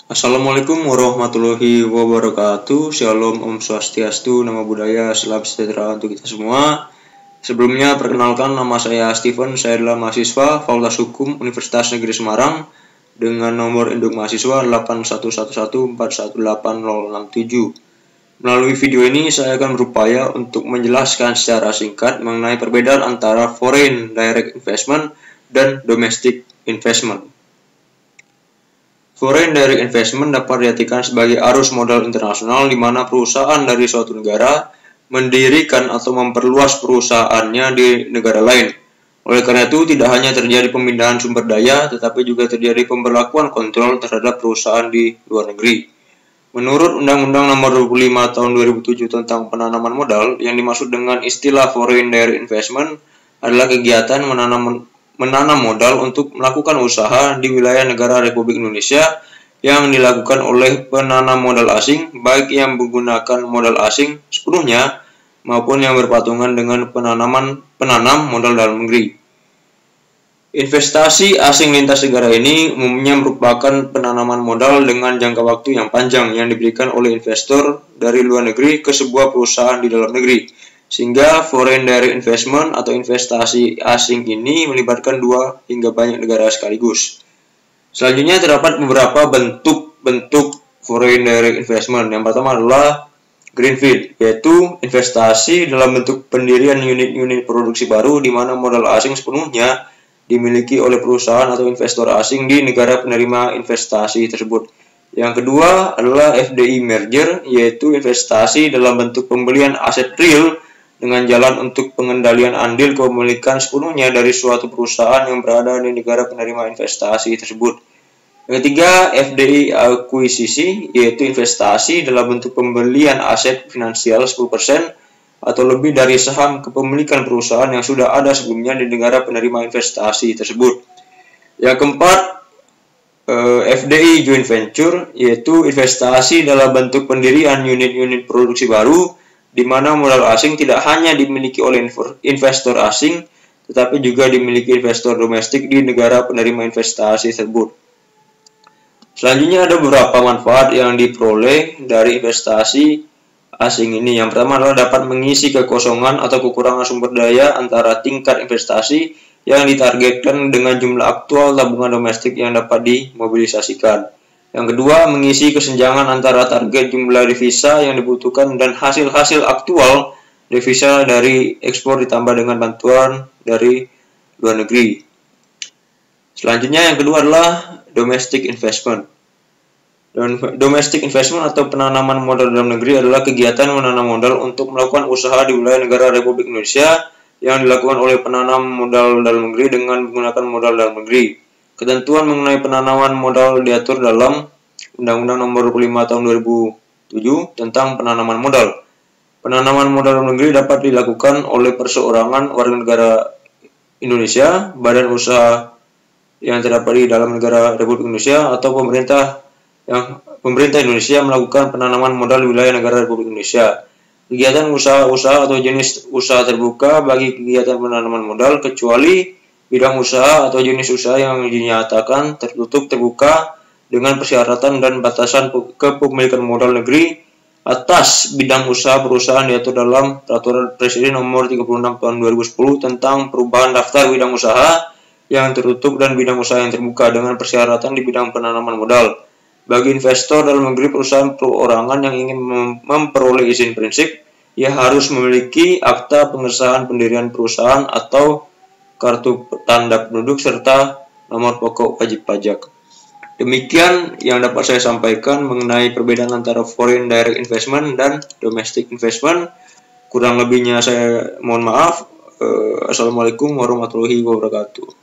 Assalamualaikum warahmatullahi wabarakatuh. Shalom, Om Swastiastu, Namo Buddhaya, salam sejahtera untuk kita semua. Sebelumnya perkenalkan, nama saya Steven. Saya adalah mahasiswa Fakultas Hukum Universitas Negeri Semarang dengan nomor induk mahasiswa 8111418067. Melalui video ini saya akan berupaya untuk menjelaskan secara singkat mengenai perbedaan antara foreign direct investment dan domestic investment. Foreign direct investment dapat diartikan sebagai arus modal internasional di mana perusahaan dari suatu negara mendirikan atau memperluas perusahaannya di negara lain. Oleh karena itu, tidak hanya terjadi pemindahan sumber daya, tetapi juga terjadi pemberlakuan kontrol terhadap perusahaan di luar negeri. Menurut Undang-Undang Nomor 25 Tahun 2007 tentang penanaman modal, yang dimaksud dengan istilah foreign direct investment adalah kegiatan menanam modal untuk melakukan usaha di wilayah negara Republik Indonesia yang dilakukan oleh penanam modal asing, baik yang menggunakan modal asing sepenuhnya maupun yang berpatungan dengan penanam modal dalam negeri. Investasi asing lintas negara ini umumnya merupakan penanaman modal dengan jangka waktu yang panjang yang diberikan oleh investor dari luar negeri ke sebuah perusahaan di dalam negeri. Sehingga foreign direct investment atau investasi asing ini melibatkan dua hingga banyak negara sekaligus. Selanjutnya terdapat beberapa bentuk foreign direct investment. Yang pertama adalah greenfield, yaitu investasi dalam bentuk pendirian unit-unit produksi baru di mana modal asing sepenuhnya dimiliki oleh perusahaan atau investor asing di negara penerima investasi tersebut. Yang kedua adalah FDI merger, yaitu investasi dalam bentuk pembelian aset real dengan jalan untuk pengendalian andil kepemilikan sepenuhnya dari suatu perusahaan yang berada di negara penerima investasi tersebut. Yang ketiga, FDI akuisisi, yaitu investasi dalam bentuk pembelian aset finansial 10% atau lebih dari saham kepemilikan perusahaan yang sudah ada sebelumnya di negara penerima investasi tersebut. Yang keempat, FDI joint venture, yaitu investasi dalam bentuk pendirian unit-unit produksi baru di mana modal asing tidak hanya dimiliki oleh investor asing, tetapi juga dimiliki investor domestik di negara penerima investasi tersebut. Selanjutnya ada beberapa manfaat yang diperoleh dari investasi asing ini. Yang pertama adalah dapat mengisi kekosongan atau kekurangan sumber daya antara tingkat investasi yang ditargetkan dengan jumlah aktual tabungan domestik yang dapat dimobilisasikan. Yang kedua, mengisi kesenjangan antara target jumlah devisa yang dibutuhkan dan hasil-hasil aktual devisa dari ekspor ditambah dengan bantuan dari luar negeri. Selanjutnya yang kedua adalah domestic investment. Domestic investment atau penanaman modal dalam negeri adalah kegiatan menanam modal untuk melakukan usaha di wilayah negara Republik Indonesia yang dilakukan oleh penanam modal dalam negeri dengan menggunakan modal dalam negeri. Ketentuan mengenai penanaman modal diatur dalam Undang-Undang Nomor 25 Tahun 2007 tentang penanaman modal. Penanaman modal dalam negeri dapat dilakukan oleh perseorangan warga negara Indonesia, badan usaha yang terdapat di dalam negara Republik Indonesia, atau pemerintah Indonesia melakukan penanaman modal di wilayah negara Republik Indonesia. Kegiatan usaha-usaha atau jenis usaha terbuka bagi kegiatan penanaman modal kecuali bidang usaha atau jenis usaha yang dinyatakan tertutup terbuka dengan persyaratan dan batasan kepemilikan modal negeri atas bidang usaha perusahaan diatur dalam Peraturan Presiden Nomor 36 Tahun 2010 tentang perubahan daftar bidang usaha yang tertutup dan bidang usaha yang terbuka dengan persyaratan di bidang penanaman modal. Bagi investor dalam negeri perusahaan perorangan yang ingin memperoleh izin prinsip, ia harus memiliki akta pengesahan pendirian perusahaan atau kartu tanda penduduk serta nomor pokok wajib pajak. Demikian yang dapat saya sampaikan mengenai perbedaan antara foreign direct investment dan domestic investment. Kurang lebihnya saya mohon maaf. Assalamualaikum warahmatullahi wabarakatuh.